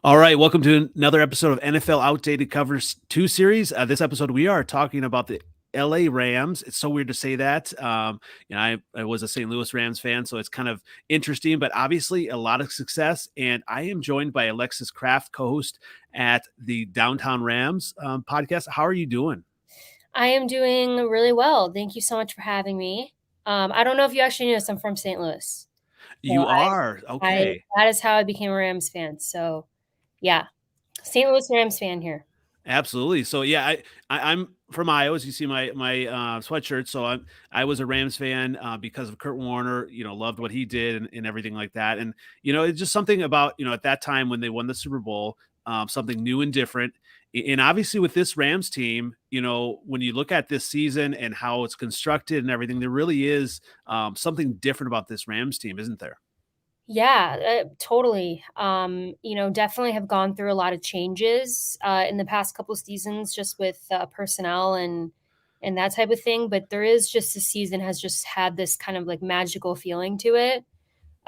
All right, welcome to another episode of NFL Outdated Covers 2 series. This episode, we are talking about the LA Rams. It's so weird to say that. I was a St. Louis Rams fan, so it's kind of interesting, but obviously a lot of success. And I am joined by Alexis Kraft, co host at the Downtown Rams podcast. How are you doing? I am doing really well. Thank you so much for having me. I don't know if you actually knew this. I'm from St. Louis. So You are? I Okay. that is how I became a Rams fan. So yeah, St. Louis Rams fan here. Absolutely. So yeah, I'm from Iowa. As you see my sweatshirt. So I was a Rams fan because of Kurt Warner. Loved what he did and everything like that. And it's just something about at that time when they won the Super Bowl, something new and different. And obviously with this Rams team, when you look at this season and how it's constructed and everything, there really is something different about this Rams team, isn't there? Yeah, totally. Definitely have gone through a lot of changes in the past couple seasons, just with personnel and that type of thing. But there is just this season has just had this kind of like magical feeling to it.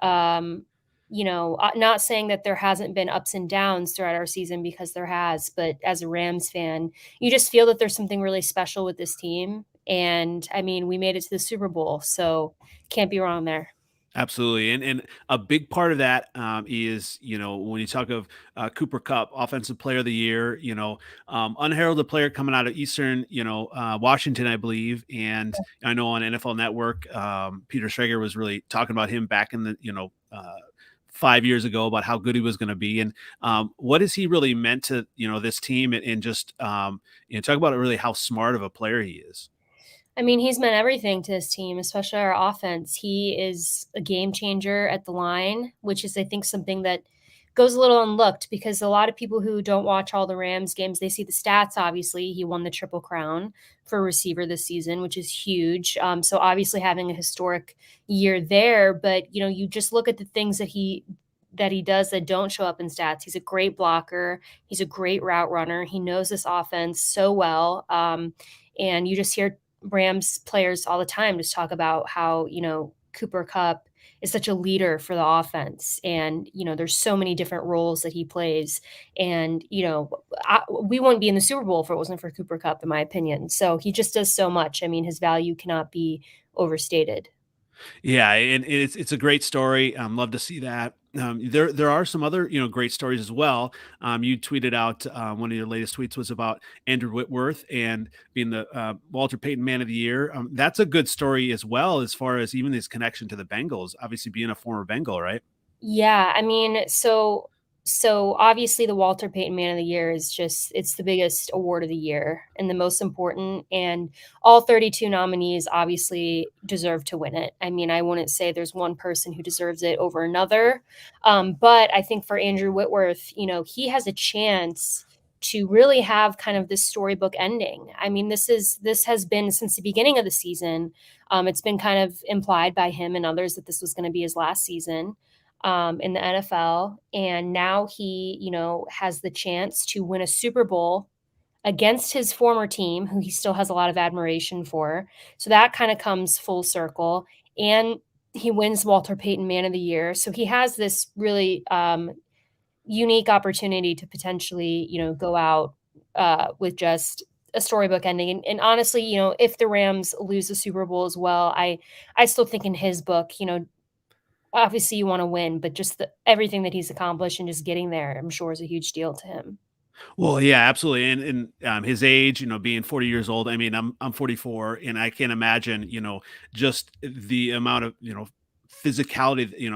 Not saying that there hasn't been ups and downs throughout our season because there has, but as a Rams fan, you just feel that there's something really special with this team. And I mean, we made it to the Super Bowl, so can't be wrong there. Absolutely, and a big part of that is when you talk of Cooper Kupp, Offensive Player of the Year, unheralded player coming out of Eastern, Washington, I believe, and I know on NFL Network, Peter Schrager was really talking about him back in the 5 years ago about how good he was going to be, and what has he really meant to this team, and just talk about really how smart of a player he is. I mean, he's meant everything to this team, especially our offense. He is a game changer at the line, which is, I think, something that goes a little unlooked because a lot of people who don't watch all the Rams games, they see the stats. Obviously, he won the Triple Crown for receiver this season, which is huge. So obviously having a historic year there, but you just look at the things that he does that don't show up in stats. He's a great blocker. He's a great route runner. He knows this offense so well. And you just hear Rams players all the time just talk about how, Cooper Kupp is such a leader for the offense. And, there's so many different roles that he plays. And, we wouldn't be in the Super Bowl if it wasn't for Cooper Kupp, in my opinion. So he just does so much. I mean, his value cannot be overstated. Yeah, and it's a great story. Love to see that. There are some other great stories as well. You tweeted out one of your latest tweets was about Andrew Whitworth and being the Walter Payton Man of the Year. That's a good story as well, as far as even his connection to the Bengals. Obviously, being a former Bengal, right? Yeah, I mean, so obviously the Walter Payton Man of the Year is just it's the biggest award of the year and the most important, and all 32 nominees obviously deserve to win it. I mean, I wouldn't say there's one person who deserves it over another. But I think for Andrew Whitworth, he has a chance to really have kind of this storybook ending. I mean, this has been since the beginning of the season. It's been kind of implied by him and others that this was going to be his last season in the NFL. And now he, has the chance to win a Super Bowl against his former team, who he still has a lot of admiration for. So that kind of comes full circle. And he wins Walter Payton Man of the Year. So he has this really unique opportunity to potentially, go out with just a storybook ending. And honestly, if the Rams lose the Super Bowl as well, I still think in his book, obviously, you wanna win, but just everything that he's accomplished and just getting there, I'm sure is a huge deal to him. Well, yeah, absolutely, and his age, being 40 years old. I mean, I'm 44, and I can't imagine, just the amount of physicality,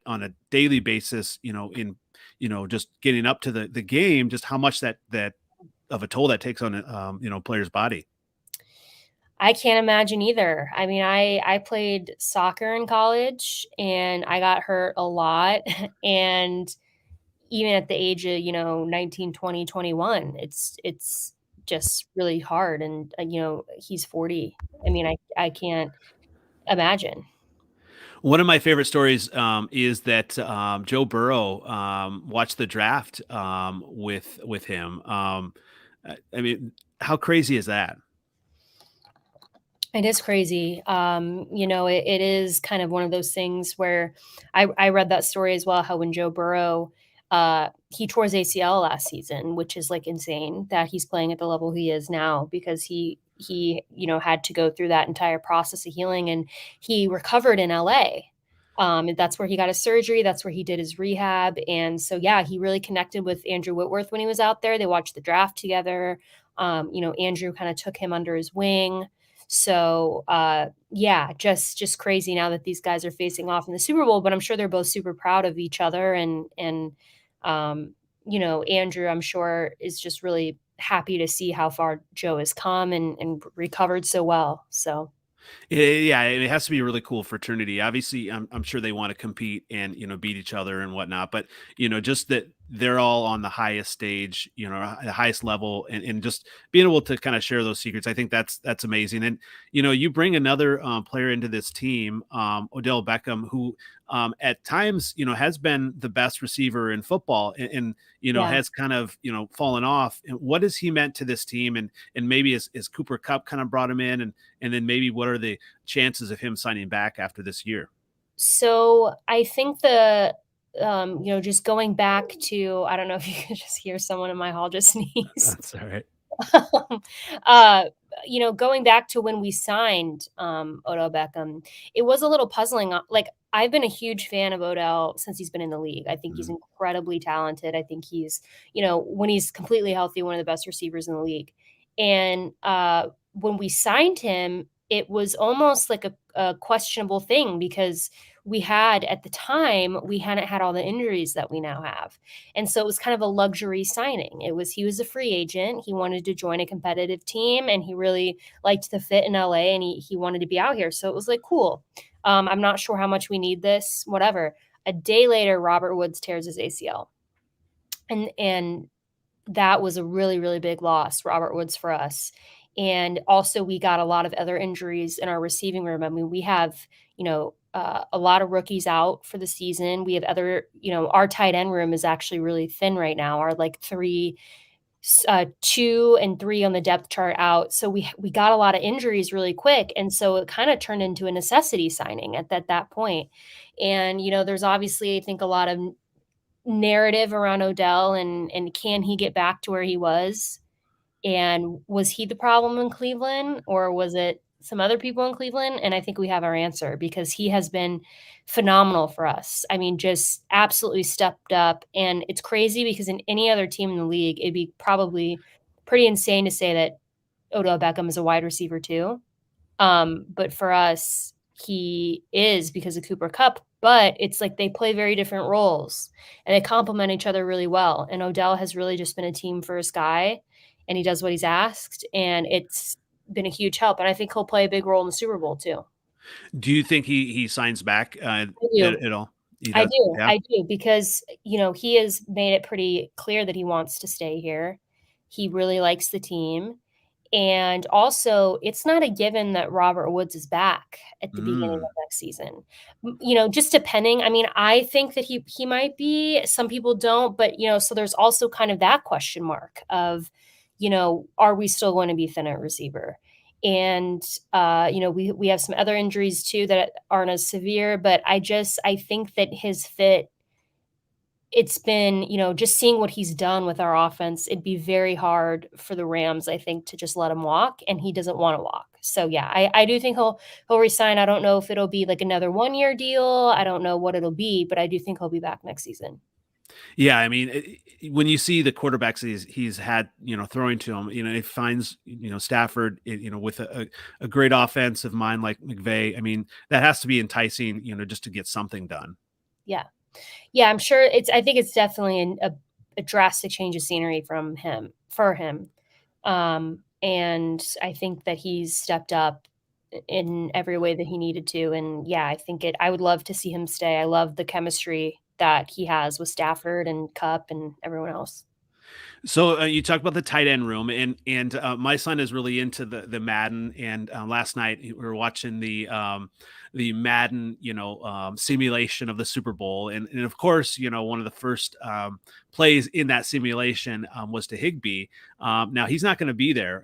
on a daily basis, in just getting up to the game, just how much that of a toll that takes on a player's body. I can't imagine either. I mean, I played soccer in college, and I got hurt a lot, and even at the age of, 19, 20, 21, it's just really hard, and, he's 40. I mean, I can't imagine. One of my favorite stories is that Joe Burrow watched the draft with him. I mean, how crazy is that? It is crazy. It is kind of one of those things where I read that story as well, how when Joe Burrow He tore his ACL last season, which is like insane that he's playing at the level he is now because he had to go through that entire process of healing, and he recovered in LA. And that's where he got his surgery. That's where he did his rehab. And so, yeah, he really connected with Andrew Whitworth when he was out there. They watched the draft together. Andrew kind of took him under his wing. So, yeah, just crazy now that these guys are facing off in the Super Bowl. But I'm sure they're both super proud of each other. Um, Andrew, I'm sure, is just really happy to see how far Joe has come and recovered so well. So. Yeah, it has to be a really cool fraternity. Obviously, I'm sure they want to compete and beat each other and whatnot. But just that they're all on the highest stage, the highest level, and just being able to kind of share those secrets, I think that's amazing. And you bring another player into this team, Odell Beckham, who at times has been the best receiver in football, and Yeah. has kind of fallen off. And what has he meant to this team? And maybe as Cooper Kupp kind of brought him in, and then maybe what are the chances of him signing back after this year? So I think just going back to, I don't know if you could just hear someone in my hall just sneeze. That's all right. uh, going back to when we signed Odell Beckham, it was a little puzzling. Like, I've been a huge fan of Odell since he's been in the league. I think he's Mhm. incredibly talented. I think he's, when he's completely healthy, one of the best receivers in the league. And when we signed him, it was almost like a questionable thing because at the time, we hadn't had all the injuries that we now have. And so it was kind of a luxury signing. He was a free agent. He wanted to join a competitive team and he really liked the fit in LA and he wanted to be out here. So it was like, cool. I'm not sure how much we need this, whatever. A day later, Robert Woods tears his ACL. And that was a really, really big loss, Robert Woods, for us. And also, we got a lot of other injuries in our receiving room. I mean, we have, a lot of rookies out for the season. We have our tight end room is actually really thin right now. Our like three, 2 and 3 on the depth chart out. So we got a lot of injuries really quick, and so it kind of turned into a necessity signing at that point. And there's obviously, I think, a lot of narrative around Odell and can he get back to where he was? And was he the problem in Cleveland or was it some other people in Cleveland? And I think we have our answer because he has been phenomenal for us. I mean, just absolutely stepped up. And it's crazy because in any other team in the league, it'd be probably pretty insane to say that Odell Beckham is a wide receiver too. But for us, he is because of Cooper Kupp, but it's like they play very different roles and they complement each other really well. And Odell has really just been a team first guy and he does what he's asked. And it's been a huge help. And I think he'll play a big role in the Super Bowl too. Do you think he signs back I do. at all? He I does. do. Yeah. I do because, he has made it pretty clear that he wants to stay here. He really likes the team. And also, it's not a given that Robert Woods is back at the beginning Mm. of next season. Just depending. I mean, I think that he might be. Some people don't, but so there's also kind of that question mark of, are we still going to be thin at receiver? And we have some other injuries too that aren't as severe, but I think that his fit, it's been, just seeing what he's done with our offense, it'd be very hard for the Rams, I think, to just let him walk, and he doesn't wanna walk. So, yeah, I do think he'll resign. I don't know if it'll be, like, another one-year deal. I don't know what it'll be, but I do think he'll be back next season. Yeah, I mean, when you see the quarterbacks he's had, throwing to him, it finds, Stafford, with a great offensive mind like McVay. I mean, that has to be enticing, just to get something done. Yeah. Yeah, I think it's definitely a drastic change of scenery for him. And I think that he's stepped up in every way that he needed to. And yeah, I would love to see him stay. I love the chemistry that he has with Stafford and Cup and everyone else. So you talked about the tight end room, and my son is really into the Madden. And last night we were watching the Madden, simulation of the Super Bowl, and of course, one of the first plays in that simulation was to Higby. Now he's not going to be there,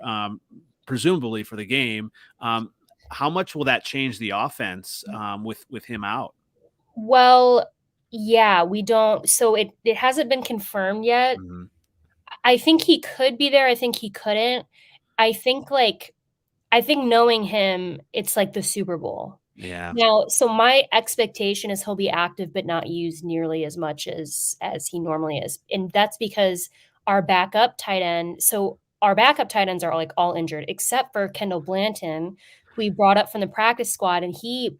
presumably for the game. How much will that change the offense with him out? Well, Yeah, we don't so it hasn't been confirmed yet. Mhm. I think he could be there, I think he couldn't. I think, like I think knowing him, it's like the Super Bowl. Yeah. Now, so my expectation is he'll be active, but not used nearly as much as he normally is, and that's because our backup tight ends are, like, all injured, except for Kendall Blanton, who we brought up from the practice squad, and he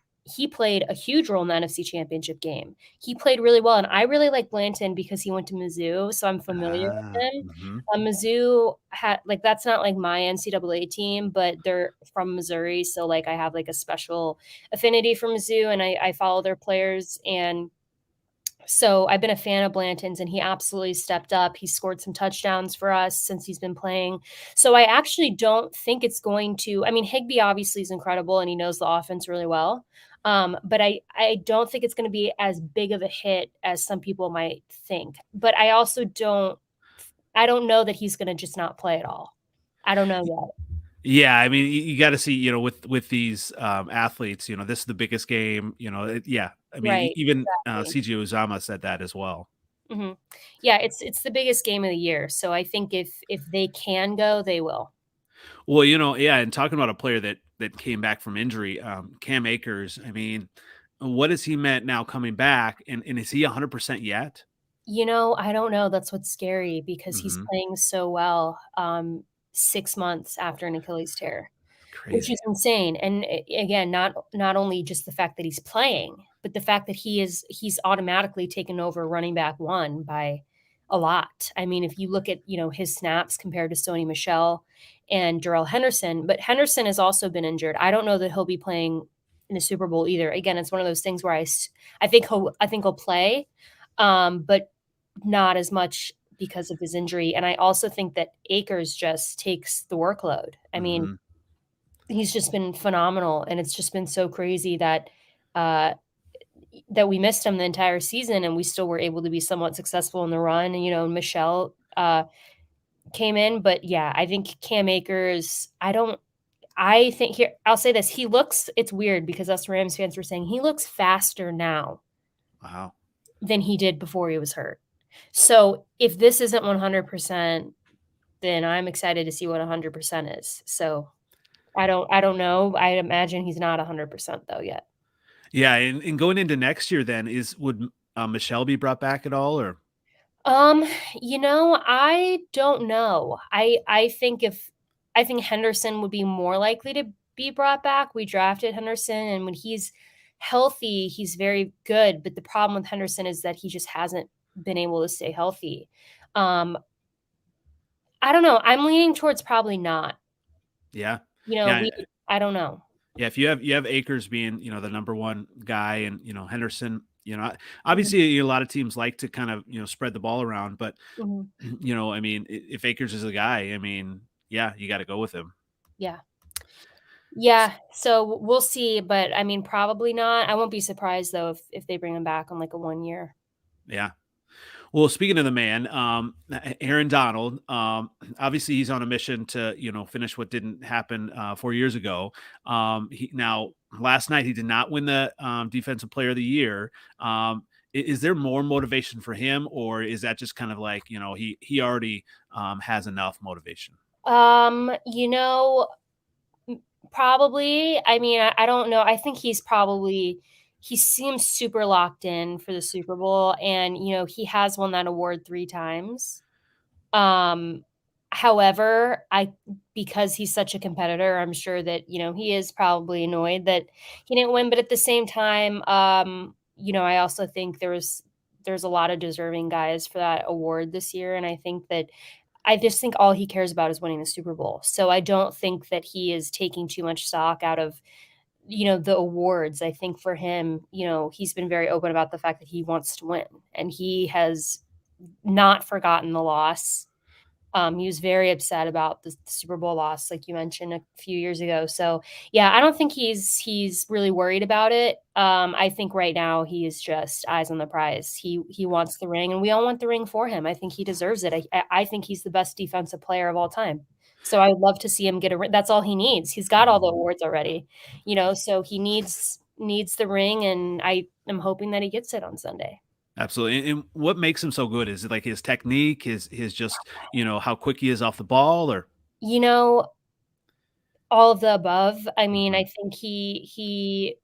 played a huge role in the NFC Championship game. He played really well, and I really like Blanton because he went to Mizzou, so I'm familiar with him. Mhm. Mizzou had like, that's not, like, my NCAA team, but they're from Missouri, so, like, I have, like, a special affinity for Mizzou, and I follow their players, and so I've been a fan of Blanton's, and he absolutely stepped up. He scored some touchdowns for us since he's been playing. So I actually don't think it's going to I mean, Higbee obviously is incredible, and he knows the offense really well, but I don't think it's gonna be as big of a hit as some people might think, but I also don't know that he's gonna just not play at all. I don't know yet. Yeah, I mean, you gotta see, with these, athletes, this is the biggest game, yeah. I mean, Right, even, exactly. CJ Uzomah said that as well. Mhm. Yeah, it's the biggest game of the year, so I think if they can go, they will. Well, yeah, and talking about a player that came back from injury, Cam Akers, I mean, what has he meant now coming back, and is he 100% yet? I don't know, that's what's scary because he's Mhm. playing so well, 6 months after an Achilles tear. Which Crazy. is insane, and again, not only just the fact that he's playing, but the fact that he's automatically taken over running back 1 by a lot. I mean, if you look at, his snaps compared to Sony Michel and Darrell Henderson, but Henderson has also been injured. I don't know that he'll be playing in the Super Bowl either. Again, it's one of those things where I think he'll play, but not as much because of his injury, and I also think that Akers just takes the workload. I mean, Mhm. he's just been phenomenal, and it's just been so crazy uh, that we missed him the entire season, and we still were able to be somewhat successful in the run, and, Michelle, came in, but, yeah, I think Cam Akers I think here I'll say this, he looks it's weird because us Rams fans were saying, "He looks faster now Wow. than he did before he was hurt." So, if this isn't 100%, then I'm excited to see what 100% is. So, I don't know. I imagine he's not 100% though yet. Yeah, and going into next year then, would, Michelle be brought back at all, or Um, I don't know. I think Henderson would be more likely to be brought back. We drafted Henderson, and when he's healthy, he's very good, but the problem with Henderson is that he just hasn't been able to stay healthy. Um, I don't know. I'm leaning towards probably not. yeah? You know, Yeah, we I don't know. yeah, if you have Akers being, the number 1 guy and, Henderson, Mhm, obviously, a lot of teams like to kind of, spread the ball around, but, mhm. I mean, if Akers is a guy, I mean, yeah, you gotta go with him. Yeah. Yeah, so we'll see, but I mean, probably not. I won't be surprised though if they bring him back on like a 1 year. Yeah. Well, speaking of the man, Aaron Donald, obviously he's on a mission to, finish what didn't happen 4 years ago. Now, last night he did not win the Defensive Player of the Year. Is there more motivation for him, or is that just kind of like, he already has enough motivation? Um, you know, Probably. I mean, I don't know. I think he seems super locked in for the Super Bowl, and he has won that award 3 times. Um, however, I because he's such a competitor, I'm sure that, he is probably annoyed that he didn't win, but at the same time, I also think there's a lot of deserving guys for that award this year, and I just think all he cares about is winning the Super Bowl. So I don't think that he is taking too much stock out of, the awards. I think for him, he's been very open about the fact that he wants to win, and he has not forgotten the loss. He was very upset about the Super Bowl loss, like you mentioned a few years ago. So, yeah, I don't think he's really worried about it. I think right now he is just eyes on the prize. He wants the ring, and we all want the ring for him. I think he deserves it. I think he's the best defensive player of all time. So I would love to see him get a ring. That's all he needs. He's got all the Mhm. awards already, so he needs the ring, and I am hoping that he gets it on Sunday. Absolutely. And what makes him so good? Is it like his technique, his just, how quick he is off the ball, or? You know, all of the above. I mean, Mhm. I think he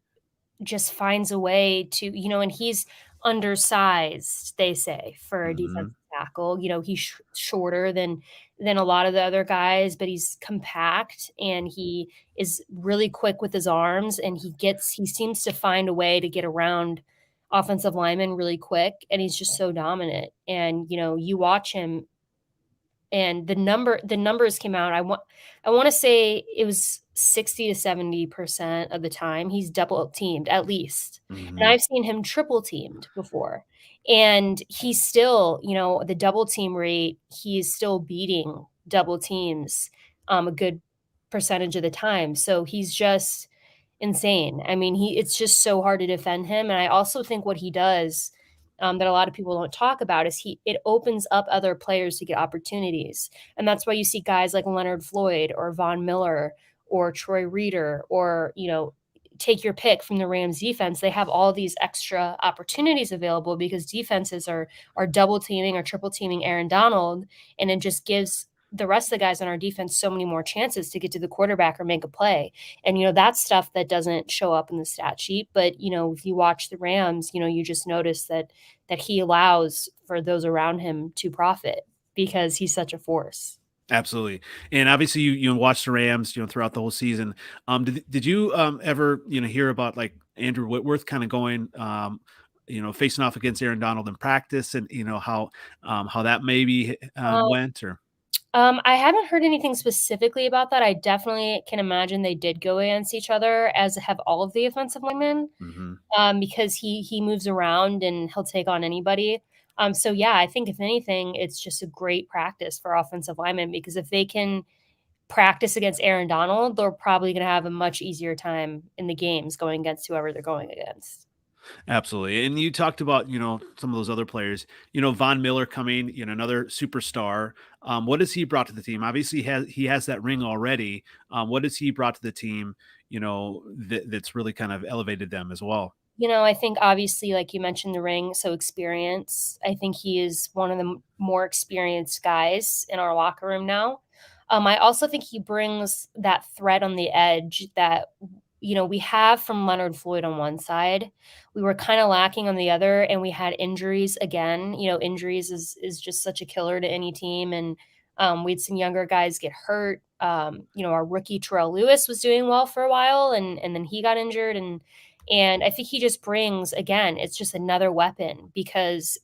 just finds a way to, and he's undersized, they say, for a defensive Mhm. tackle. He's shorter than a lot of the other guys, but he's compact and he is really quick with his arms, and he seems to find a way to get around offensive linemen really quick, and he's just so dominant. And you watch him, and the numbers came out. I want to say it was 60 to 70% of the time he's double teamed at least. And Mhm. I've seen him triple teamed before. And he's still, the double team rate, he's still beating double teams a good percentage of the time. So he's just insane. I mean, it's just so hard to defend him. And I also think what he does, that a lot of people don't talk about, is it opens up other players to get opportunities. And that's why you see guys like Leonard Floyd or Von Miller or Troy Reeder, or, take your pick from the Rams defense. They have all these extra opportunities available because defenses are double teaming or triple teaming Aaron Donald, and it just gives the rest of the guys on our defense so many more chances to get to the quarterback or make a play. And that's stuff that doesn't show up in the stat sheet, but if you watch the Rams, you just notice that he allows for those around him to profit because he's such a force. Absolutely. And obviously you watched the Rams, throughout the whole season. Did you ever, hear about like Andrew Whitworth kind of going facing off against Aaron Donald in practice, and how that maybe Um, went, or? I haven't heard anything specifically about that. I definitely can imagine they did go against each other, as have all of the offensive linemen, Mhm. because he moves around and he'll take on anybody. So yeah, I think if anything, it's just a great practice for offensive linemen, because if they can practice against Aaron Donald, they're probably going to have a much easier time in the games going against whoever they're going against. Absolutely. And you talked about, some of those other players, Von Miller coming, another superstar. What has he brought to the team? Obviously he has that ring already. What has he brought to the team, that's really kind of elevated them as well? I think obviously, like you mentioned, the ring, so experience. I think he is one of the more experienced guys in our locker room now. I also think he brings that threat on the edge that we have from Leonard Floyd on one side. We were kind of lacking on the other, and we had injuries again. Injuries is just such a killer to any team, and we had some younger guys get hurt. Our rookie Terrell Lewis was doing well for a while, and then he got injured, and I think he just brings, again, it's just another weapon because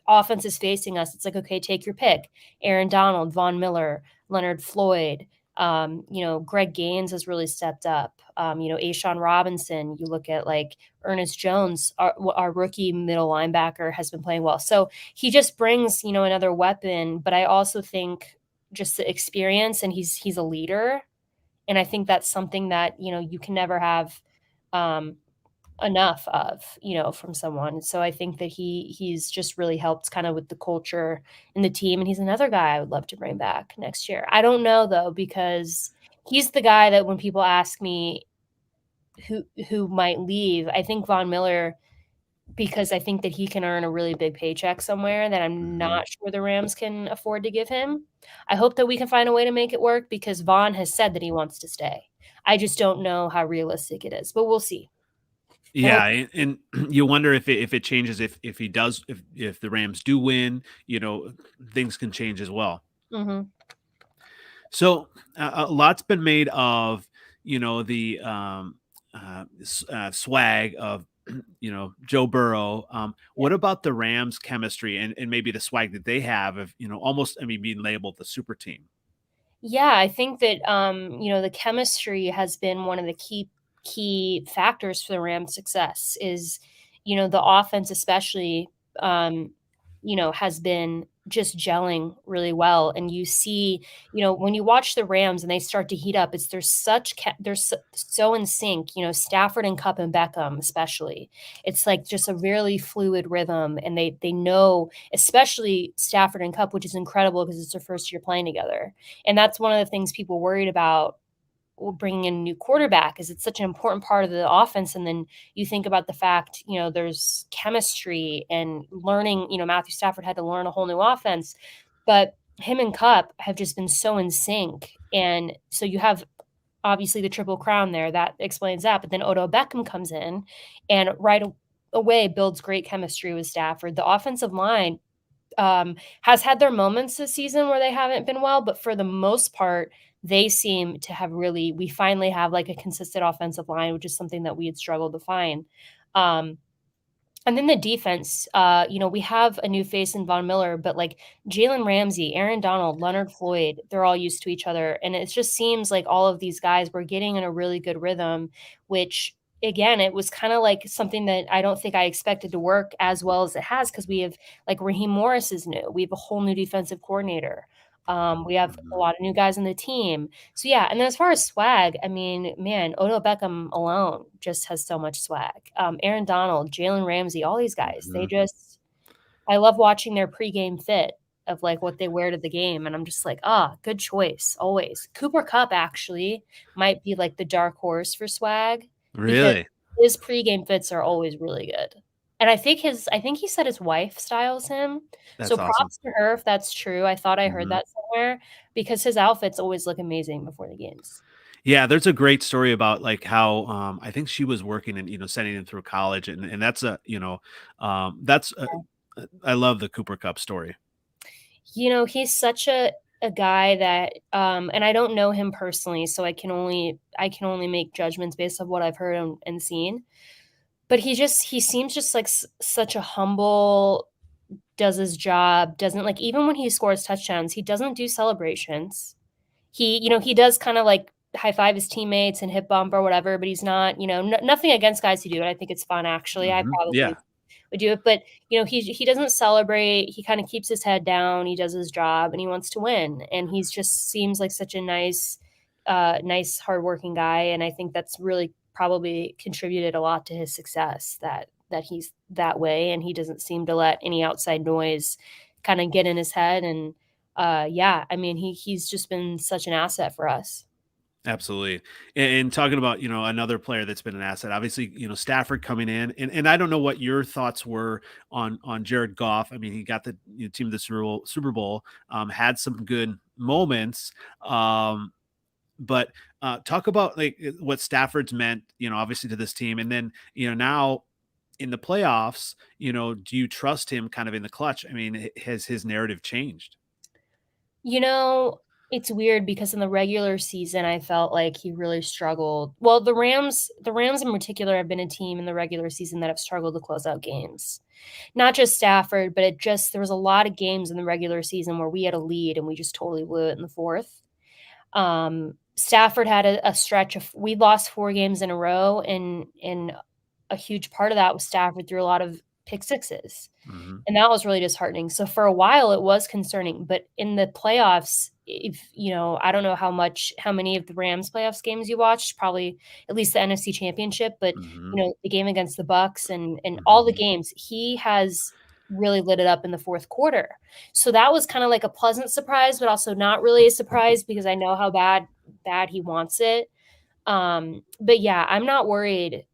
offense is facing us. It's like, okay, take your pick. Aaron Donald, Von Miller, Leonard Floyd. Greg Gaines has really stepped up. Ashawn Robinson, you look at like Ernest Jones, our rookie middle linebacker, has been playing well. So he just brings, another weapon. But I also think just the experience, and he's a leader. And I think that's something that, you can never have um, enough of, from someone. So I think that he's just really helped kind of with the culture and the team. And he's another guy I would love to bring back next year. I don't know though, because he's the guy that when people ask me who might leave, I think Von Miller, because I think that he can earn a really big paycheck somewhere that I'm Mhm. not sure the Rams can afford to give him. I hope that we can find a way to make it work because Vaughn has said that he wants to stay. I just don't know how realistic it is, but we'll see. I Yeah, hope. and you wonder if it changes, if he does, if the Rams do win, things can change as well. Mhm. So a lot's been made of the swag of Joe Burrow. What about the Rams chemistry, and maybe the swag that they have of almost, I mean, being labeled the super team? Yeah, I think that the chemistry has been one of the key factors for the Rams' success. Is the offense, especially, um, has been just gelling really well, and you see, when you watch the Rams and they start to heat up, it's they're so in sync. Stafford and Kupp and Beckham, especially, it's like just a really fluid rhythm, and they know, especially Stafford and Kupp, which is incredible because it's their first year playing together. And that's one of the things people worried about bringing in a new quarterback, because it's such an important part of the offense. And then you think about the fact, there's chemistry and learning. Matthew Stafford had to learn a whole new offense, but him and Kupp have just been so in sync. And so you have obviously the triple crown there that explains that. But then Odell Beckham comes in and right away builds great chemistry with Stafford. The offensive line has had their moments this season where they haven't been well, but for the most part, they seem to have we finally have like a consistent offensive line, which is something that we had struggled to find. Um, and then the defense, we have a new face in Von Miller, but like Jalen Ramsey, Aaron Donald, Leonard Floyd, they're all used to each other. And it just seems like all of these guys were getting in a really good rhythm, which again, it was kind of like something that I don't think I expected to work as well as it has, because we have like Raheem Morris is new. We have a whole new defensive coordinator. We have a Mhm. lot of new guys on the team. So yeah, and then as far as swag, I mean, man, Odell Beckham alone just has so much swag. Aaron Donald, Jalen Ramsey, all these guys, Mhm. I love watching their pregame fit of like what they wear to the game, and I'm just like, good choice always. Cooper Cup actually might be like the dark horse for swag, because Really? his pregame fits are always really good. And I think he said his wife styles him. So That's awesome. props to her if that's true. I thought I heard Mhm. that somewhere, because his outfits always look amazing before the games. Yeah, there's a great story about like how I think she was working and sending him through college, and that's that's I love the Cooper Cup story. He's such a guy that and I don't know him personally, so I can only make judgments based on what I've heard and seen. But he seems just like such a humble, does his job, doesn't like, even when he scores touchdowns, he doesn't do celebrations. He does kind of like high five his teammates and hip bump or whatever, but he's not, nothing against guys who do it. I think it's fun actually. I probably Yeah, would do it, but he doesn't celebrate. He kind of keeps his head down. He does his job and he wants to win. And he's just seems like such a nice, hardworking guy. And I think that's really probably contributed a lot to his success, that he's that way and he doesn't seem to let any outside noise kind of get in his head. And yeah, I mean he's just been such an asset for us. absolutely. And talking about another player that's been an asset, obviously Stafford coming in, and I don't know what your thoughts were on Jared Goff. I mean, he got the team to the Super Bowl, had some good moments. But talk about like what Stafford's meant, obviously to this team, and then now in the playoffs, do you trust him kind of in the clutch? I mean, has his narrative changed? You know, it's weird because in the regular season, I felt like he really struggled. Well, the Rams in particular have been a team in the regular season that have struggled to close out games. Not just Stafford, but there was a lot of games in the regular season where we had a lead and we just totally blew it in the fourth. Stafford had a stretch of we lost 4 games in a row, and a huge part of that was Stafford threw a lot of pick sixes. Hmm. And that was really disheartening. So for a while it was concerning, but in the playoffs, if I don't know how many of the Rams playoffs games you watched, probably at least the NFC Championship, but Hmm. the game against the Bucks and all the Hmm. games, he has really lit it up in the fourth quarter. So that was kind of like a pleasant surprise, but also not really a surprise because I know how bad he wants it. But yeah, I'm not worried,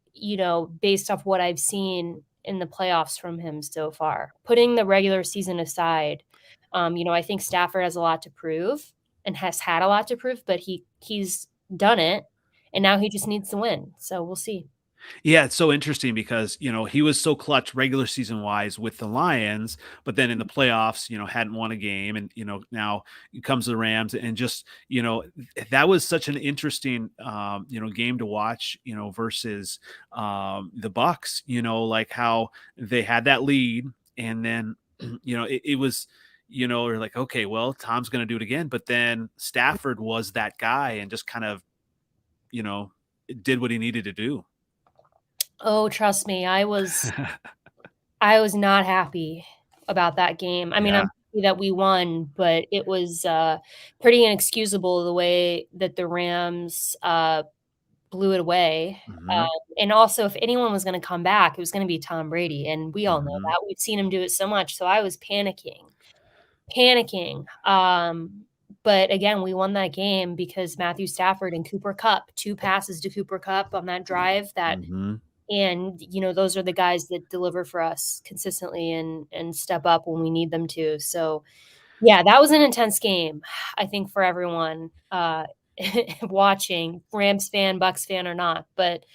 based off what I've seen in the playoffs from him so far. Putting the regular season aside, I think Stafford has a lot to prove and has had a lot to prove, but he's done it and now he just needs to win. So we'll see. Yeah, it's so interesting because he was so clutch regular season wise with the Lions, but then in the playoffs, hadn't won a game, and now it comes to the Rams, and just that was such an interesting game to watch, versus the Bucks, like how they had that lead, and then it was. We're like, okay, well, Tom's going to do it again. But then Stafford was that guy and just kind of, you know, did what he needed to do. Oh, trust me, I was not happy about that game. I mean, I'm Yeah. happy that we won, but it was pretty inexcusable the way that the Rams blew it away. Mhm. And also, if anyone was gonna come back, it was gonna be Tom Brady, and we all know Mhm. that. We've seen him do it so much, so I was panicking. But again, we won that game because Matthew Stafford and Cooper Kupp, 2 passes to Cooper Kupp on that drive that Mhm. and, those are the guys that deliver for us consistently and step up when we need them to. So, yeah, that was an intense game, I think, for everyone, watching, Rams fan, Bucks fan or not. But,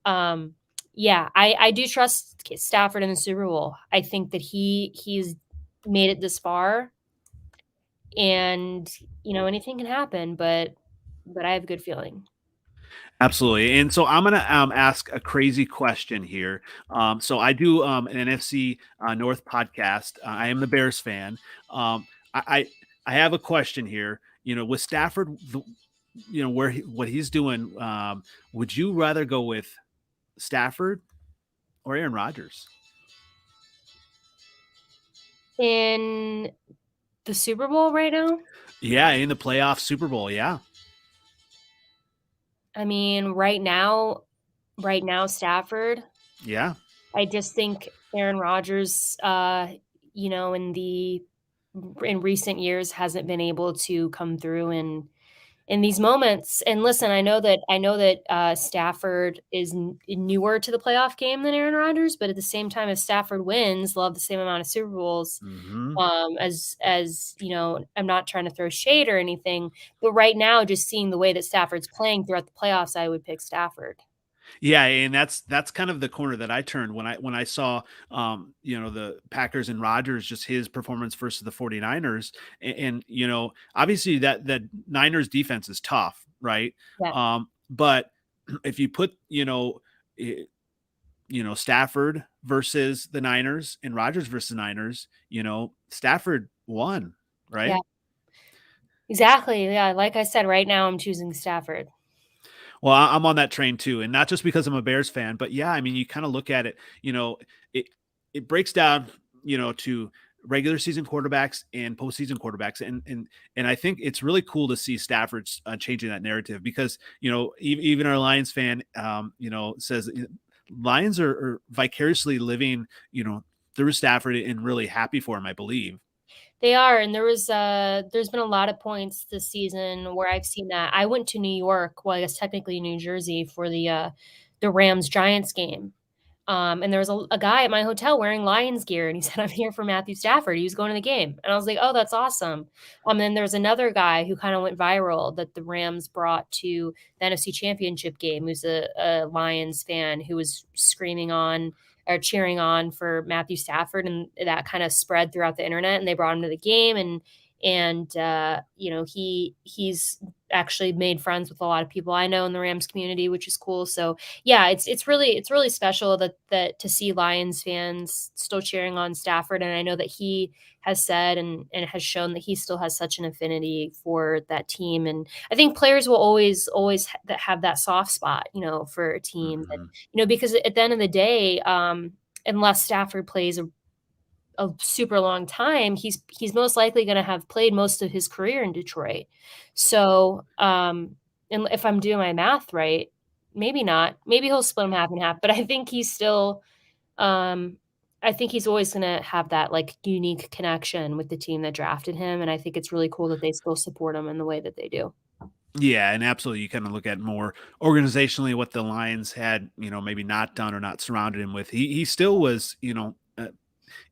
um, yeah, I do trust Stafford in the Super Bowl. I think that he's made it this far, and, anything can happen, but I have a good feeling. Absolutely. And so I'm going to ask a crazy question here. So I do an NFC North podcast. I am the Bears fan. I have a question here. With Stafford, what he's doing, would you rather go with Stafford or Aaron Rodgers? In the Super Bowl right now? Yeah, in the playoff Super Bowl. Yeah. I mean, right now, Stafford. Yeah. I just think Aaron Rodgers, in recent years hasn't been able to come through in these moments. And listen, I know that Stafford is newer to the playoff game than Aaron Rodgers, but at the same time, if Stafford wins, they'll have the same amount of Super Bowls. Hmm. I'm not trying to throw shade or anything, but right now, just seeing the way that Stafford's playing throughout the playoffs, I would pick Stafford. Yeah, and that's kind of the corner that I turned when I saw the Packers and Rodgers, just his performance versus the 49ers. And obviously that Niners defense is tough, right? Yeah, But if you put Stafford versus the Niners and Rodgers versus the Niners, Stafford won, yeah, right? exactly. Yeah, like I said, right now I'm choosing Stafford. Well, I'm on that train too, and not just because I'm a Bears fan, but yeah, I mean, you kind of look at it, it it breaks down, to regular season quarterbacks and postseason quarterbacks, and I think it's really cool to see Stafford changing that narrative because even our Lions fan, says Lions are vicariously living, through Stafford and really happy for him, I believe. They are, and there's been a lot of points this season where I've seen that. I went to New York, well, I guess technically New Jersey for the Rams Giants game. And there was a guy at my hotel wearing Lions gear, and he said, "I'm here for Matthew Stafford." He was going to the game, and I was like, "Oh, that's awesome." Then there was another guy who kind of went viral that the Rams brought to the NFC Championship game, who's a Lions fan who was screaming on or cheering on for Matthew Stafford, and that kind of spread throughout the internet. And they brought him to the game, and he's actually made friends with a lot of people I know in the Rams community, which is cool. So yeah, it's really special that to see Lions fans still cheering on Stafford, and I know that he has said and has shown that he still has such an affinity for that team, and I think players will always have that soft spot, for a team that, Hmm. because at the end of the day, unless Stafford plays a super long time, he's most likely going to have played most of his career in Detroit. So, and if I'm doing my math right, maybe not. Maybe he'll split him half and half, but um, I think he's always going to have that like unique connection with the team that drafted him, and I think it's really cool that they still support him in the way that they do. Yeah, and absolutely, you kind of look at more organizationally what the Lions had, maybe not done or not surrounded him with. He still was,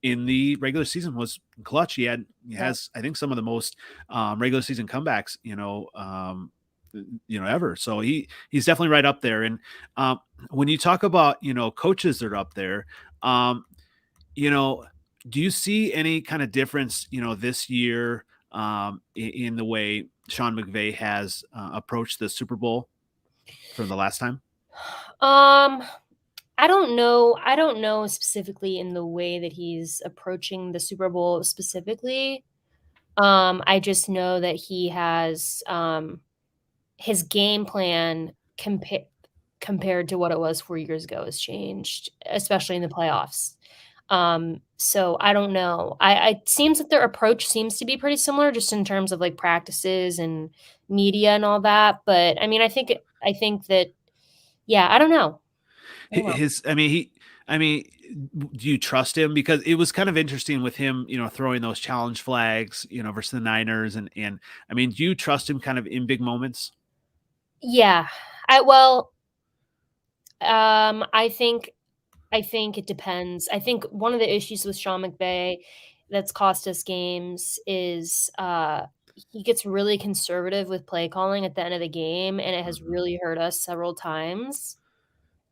in the regular season was clutch. He Yeah. has I think some of the most regular season comebacks, ever. So he's definitely right up there. And when you talk about coaches that are up there, um, you know, do you see any kind of difference, this year in the way Sean McVay has approached the Super Bowl from the last time? Um, I don't know specifically in the way that he's approaching the Super Bowl specifically. I just know that he has, his game plan compared to what it was 4 years ago has changed, especially in the playoffs. So I don't know. It seems that their approach seems to be pretty similar just in terms of, like, practices and media and all that, but, I mean, I think that yeah, I don't know. I don't know. His, I mean, I mean, do you trust him? Because it was kind of interesting with him, throwing those challenge flags, versus the Niners, and I mean, do you trust him kind of in big moments? Yeah. Well, I think it depends. I think one of the issues with Sean McVay that's cost us games is, he gets really conservative with play calling at the end of the game, and it has Mhm. really hurt us several times.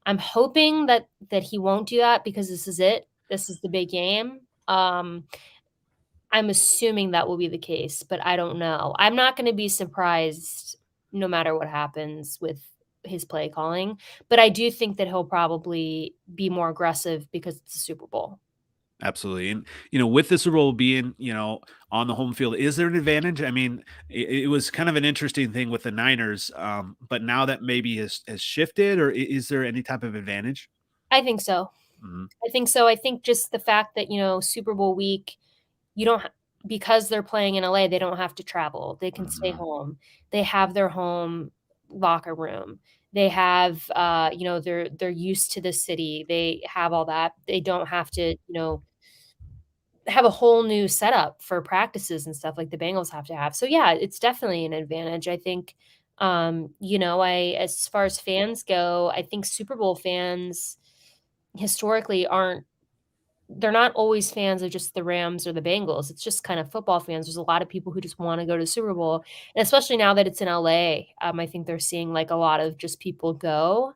I'm hoping that he won't do that because this is it. This is the big game. I'm assuming that will be the case, but I don't know. I'm not gonna be surprised no matter what happens with his play calling, but I do think that he'll probably be more aggressive because it's a Super Bowl. Absolutely. And, with the Super Bowl being, on the home field, is there an advantage? I mean, it was kind of an interesting thing with the Niners, but now that maybe has shifted, or is there any type of advantage? I think so. Mhm. I think so. I think just the fact that, Super Bowl week, you don't ha because they're playing in LA, they don't have to travel. They can stay Mhm. home. They have their home locker room. They have, they're used to the city. They have all that. They don't have to, have a whole new setup for practices and stuff like the Bengals have to have. So, yeah, it's definitely an advantage. I think, I as far as fans go, I think Super Bowl fans historically aren't they're not always fans of just the Rams or the Bengals. It's just kind of football fans. There's a lot of people who just wanna go to the Super Bowl, and especially now that it's in LA, I think they're seeing, like, a lot of just people go.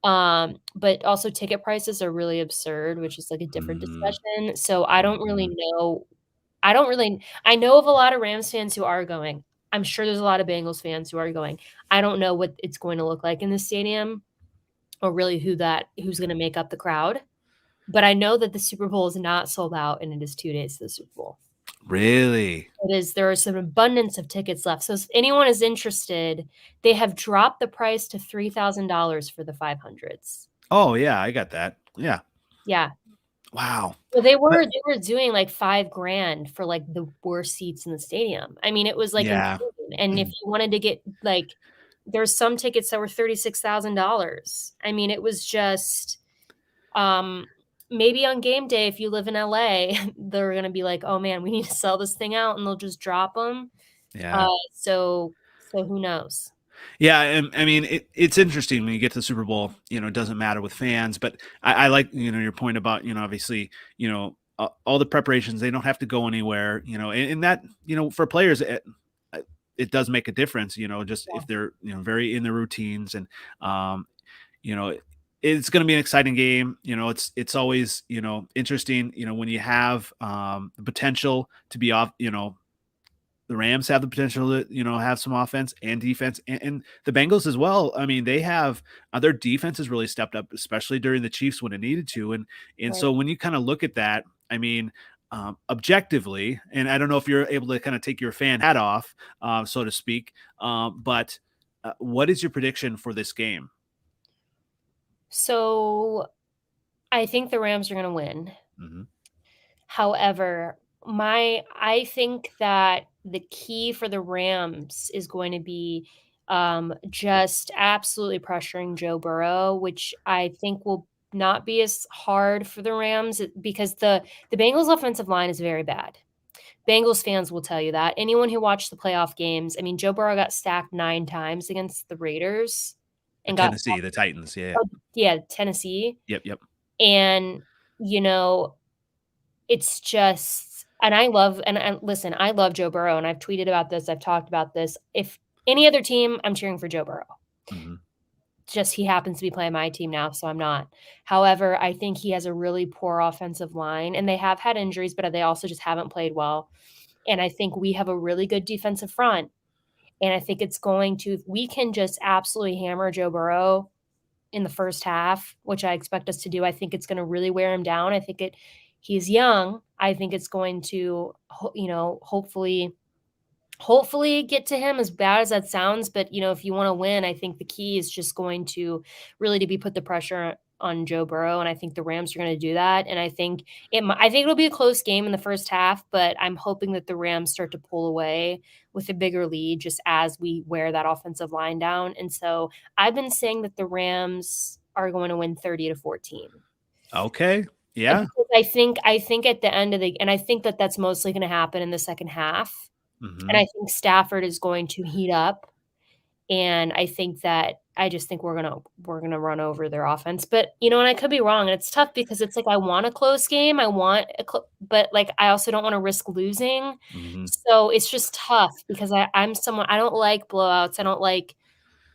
But also ticket prices are really absurd, which is, like, a different Mhm. discussion. So I don't really Mhm. know I don't really I know of a lot of Rams fans who are going. I'm sure there's a lot of Bengals fans who are going. I don't know what it's going to look like in the stadium or really who's gonna make up the crowd. But I know that the Super Bowl is not sold out, and it is 2 days to the Super Bowl. Really? There is an abundance of tickets left, so if anyone is interested, they have dropped the price to $3,000 for the 500s. Oh, yeah, I got that. Yeah. Yeah. Wow. Well, they But were they were doing, like, 5 grand for, like, the worst seats in the stadium. I mean, it was, like, yeah. insane, and if you wanted to get, like there's some tickets that were $36,000. I mean, it was just Um, maybe on game day, if you live in LA, they're gonna be like, "Oh, man, we need to sell this thing out," and they'll just drop 'em. Yeah. So who knows? Yeah, and I mean it's interesting when you get to the Super Bowl. It doesn't matter with fans, but I like your point about obviously all the preparations, they don't have to go anywhere. And that for players it does make a difference. Just if they're very in their routines, and you know it's going to be an exciting game. It's always interesting. When you have the potential to be off. The Rams have the potential to, have some offense and defense, and the Bengals as well. I mean, they have their defense has really stepped up, especially during the Chiefs when it needed to, and Right. so when you kind of look at that, I mean, objectively, and I don't know if you're able to kind of take your fan hat off, so to speak, but what is your prediction for this game? So, I think the Rams are gonna win. Hmm. However, I think that the key for the Rams is going to be, just absolutely pressuring Joe Burrow, which I think will not be as hard for the Rams, because the Bengals' offensive line is very bad. Bengals fans will tell you that. Anyone who watched the playoff games, I mean, Joe Burrow got sacked 9 times against the Raiders The and got Tennessee, the Titans, yeah, yeah, Tennessee, yep, yep. and, you know, it's just and I love and listen, I love Joe Burrow, and I've tweeted about this, I've talked about this. If any other team, I'm cheering for Joe Burrow. Hmm. Just he happens to be playing my team now, so I'm not. However, I think he has a really poor offensive line, and they have had injuries, but they also just haven't played well. And I think we have a really good defensive front, and I think it's going to if we can just absolutely hammer Joe Burrow in the first half, which I expect us to do, I think it's gonna really wear him down. I think it he's young. I think it's going to hopefully get to him, as bad as that sounds, but, if you wanna win, I think the key is just going to really to be put the pressure on Joe Burrow, and I think the Rams are gonna do that, and I think it'll be a close game in the first half, but I'm hoping that the Rams start to pull away with a bigger lead just as we wear that offensive line down, and so I've been saying that the Rams are going to win 30-14. Okay. Yeah. Because I think at the end of the and I think that that's mostly gonna happen in the second half, and Mhm. I think Stafford is going to heat up, and I just think we're gonna run over their offense, but, and I could be wrong, and it's tough because it's like I want a close game, I want a clo but, like, I also don't wanna risk losing, Mhm. so it's just tough because I'm someone I don't like blowouts, I don't like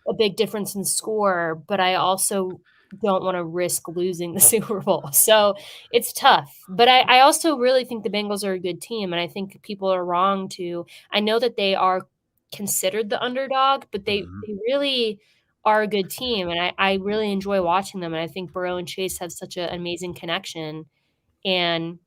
a big difference in score, but I also don't wanna risk losing the Super Bowl. So, it's tough. But I also really think the Bengals are a good team, and I think people are wrong to I know that they are considered the underdog, but Mhm. they really are a good team, and I really enjoy watching them, and I think Burrow and Chase have such an amazing connection, and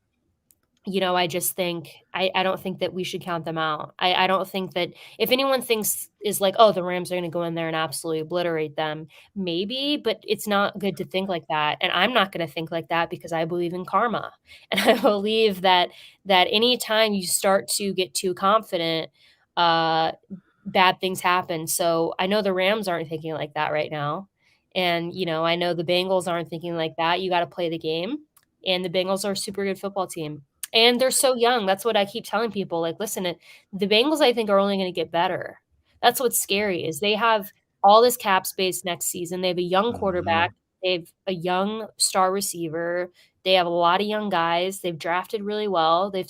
I just think I don't think that we should count them out. I don't think that if anyone thinks is like, "Oh, the Rams are gonna go in there and absolutely obliterate them," maybe, but it's not good to think like that, and I'm not gonna think like that because I believe in karma, and I believe that anytime you start to get too confident, uh, bad things happen, so I know the Rams aren't thinking like that right now, and, I know the Bengals aren't thinking like that. You gotta play the game, and the Bengals are a super good football team. And they're so young, that's what I keep telling people, like, "Listen, the Bengals, I think, are only gonna get better." That's what's scary, is they have all this cap space next season, they have a young quarterback, Mhm. they have a young star receiver, they have a lot of young guys, they've drafted really well, they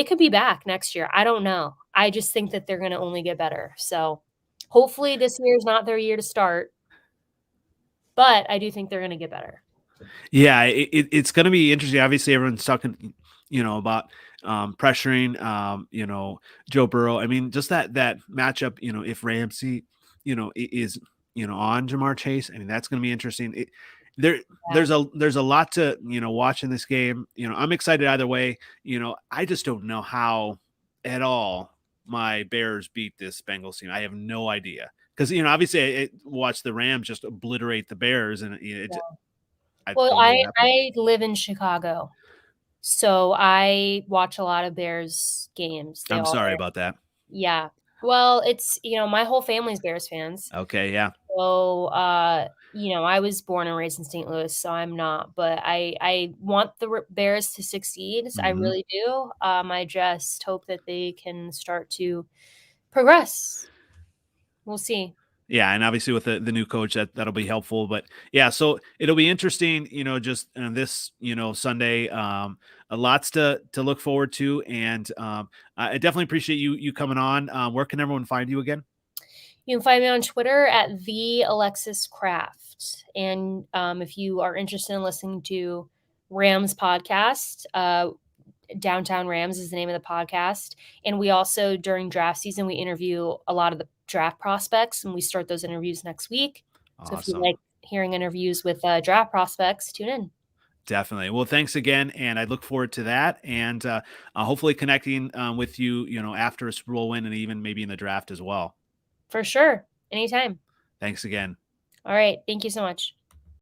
could be back next year, I don't know. I just think that they're gonna only get better, so, hopefully, this year is not their year to start, but I do think they're gonna get better. Yeah, it's going to be interesting. Obviously, everyone's talking, about pressuring, Joe Burrow. I mean, just that matchup. If Ramsey, is on Jamar Chase. I mean, that's going to be interesting. There, Yeah. there's a lot to watch in this game. I'm excited either way. I just don't know how at all my Bears beat this Bengals team. I have no idea because obviously I watched the Rams just obliterate the Bears, and I Well, don't know I what happened. I live in Chicago, so I watch a lot of Bears games. They I'm all sorry are about that. Yeah. Well, my whole family's Bears fans. Okay, yeah. So, I was born and raised in St. Louis, so I'm not, but I want the R Bears to succeed, I Mhm. really do. I just hope that they can start to progress. We'll see. Yeah, and obviously with the new coach that'll be helpful, but yeah, so it'll be interesting, just this, Sunday, lots to look forward to, and I definitely appreciate you coming on. Where can everyone find you again? You can find me on Twitter at the Alexis Kraft. And if you are interested in listening to Rams podcast, Downtown Rams is the name of the podcast. And we also, during draft season, we interview a lot of the draft prospects, and we start those interviews next week. So if you Awesome. like hearing interviews with draft prospects, tune in. Definitely. Well, thanks again, and I look forward to that, and hopefully connecting with you, after a Super Bowl win, and even maybe in the draft as well. For sure. Anytime. Thanks again. All right. Thank you so much.